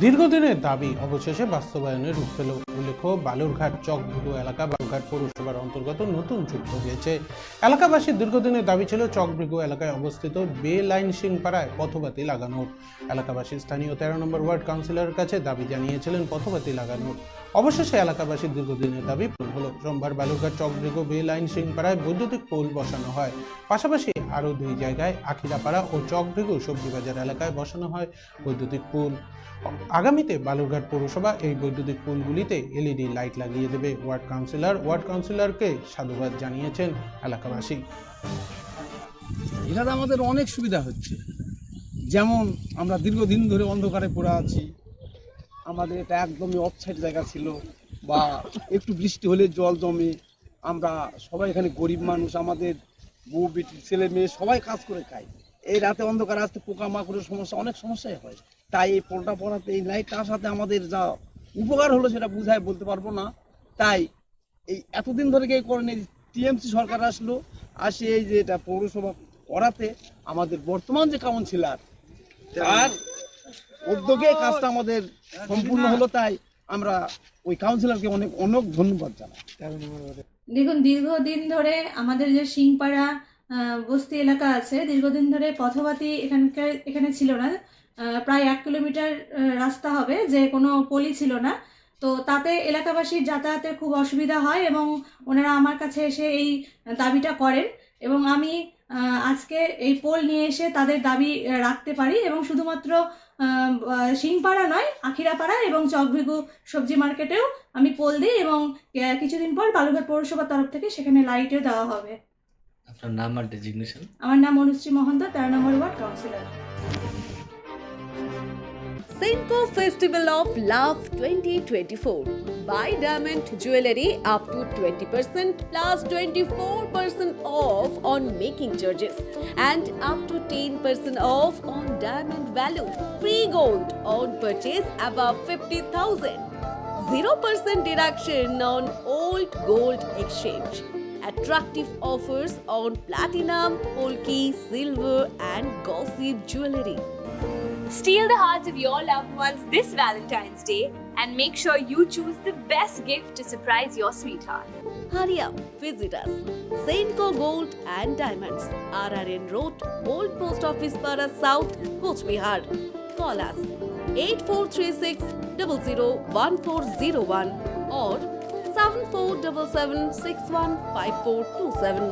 দীর্ঘদিনের দাবি অবশেষে বাস্তবায়নের রূপ পেল। উল্লেখ্য, বালুরঘাট চকভুগু এলাকা বালুরঘাট পৌরসভার অন্তর্গত নতুন যুক্ত হয়েছে। এলাকাবাসীর দীর্ঘদিনের দাবি ছিল চকভুগু এলাকায় অবস্থিত বে লাইন সিংপাড়ায় পথবাতি লাগানোর। এলাকাবাসী স্থানীয় 13 নম্বর ওয়ার্ড কাউন্সিলরের কাছে দাবি জানিয়েছিলেন পথবাতি লাগানোর। অবশেষে এলাকাবাসীর দীর্ঘদিনের দাবি পূরণ হলো। সোমবার বালুরঘাট চকভুগু বে লাইন সিংপাড়ায় বৈদ্যুতিক পোল বসানো হয়। পাশাপাশি আরও 2 জায়গায় আখিরাপাড়া ও চকভুগু সবজি বাজার এলাকায় বসানো হয় বৈদ্যুতিক পোল। আগামীতে বালুরঘাট পৌরসভা এই বৈদ্যুতিক পোলগুলিতে এলইডি লাইট লাগিয়ে দেবে। ওয়ার্ড কাউন্সিলরকে সাধুবাদ জানিয়েছেন এলাকাবাসী। এখানে আমাদের অনেক সুবিধা হচ্ছে, যেমন আমরা দীর্ঘদিন ধরে অন্ধকারে পড়ে আছি। আমাদের এটা একদমই অফসাইড জায়গা ছিল, বা একটু বৃষ্টি হলে জল জমে। আমরা সবাই এখানে গরিব মানুষ, আমাদের বউ বেটি ছেলে মেয়ে সবাই কাজ করে খায়। এই রাতে অন্ধকারে আসতে পোকামাকড়ের সমস্যা, অনেক সমস্যাই হয়। তাই এই পোলটা পড়াতে, এই লাইটটা আসাতে আমাদের যা উপকার হলো সেটা বুঝায় বলতে পারবো না। তাই এই এতদিন ধরে কেউ করেনি, টিএমসি সরকার আসলো, আসে এই যে এটা পৌরসভা করাতে আমাদের বর্তমান যে কাউন্সিলর তার উদ্যোগে কাজটা আমাদের সম্পূর্ণ হলো। তাই আমরা ওই কাউন্সিলরকে অনেক অনেক ধন্যবাদ জানাই। দেখুন, দীর্ঘদিন ধরে আমাদের যে সিংপাড়া বস্তি এলাকা আছে, দীর্ঘদিন ধরে পথবাতি এখানে ছিল না। প্রায় 1 কিলোমিটার রাস্তা হবে, যে কোনো পলি ছিল না। তো তাতে এলাকাবাসীর যাতায়াতের খুব অসুবিধা হয় এবং ওনারা আমার কাছে এসে এই দাবিটা করেন এবং আমি আজকে এই পোল নিয়ে এসে তাদের দাবি রাখতে পারি। এবং শুধুমাত্র সিংপাড়া নয়, আখিরাপাড়া এবং চকভুগু সবজি মার্কেটেও আমি পোল দিই এবং কিছুদিন পর বালুরঘাট পৌরসভার তরফ থেকে সেখানে লাইটও দেওয়া হবে। আপনার নাম আর ডেজিগনেশন? আমার নাম অনুশ্রী মহন্ত, 13 নম্বর ward councillor. Senco Festival of Love 2024. Buy diamond jewelry up to 20% plus 24% off on making charges and up to 10% off on diamond value. Free gold on purchase above 50,000. 0% deduction on old gold exchange. Attractive offers on platinum, polki, silver and gossip jewelry. Steal the hearts of your loved ones this Valentine's Day and make sure you choose the best gift to surprise your sweetheart. Hurry up, visit us. Senco Gold and Diamonds, RRN Road, Old Post Office Para South, Coach Bihar. Call us 8436 001401 or 7477615427.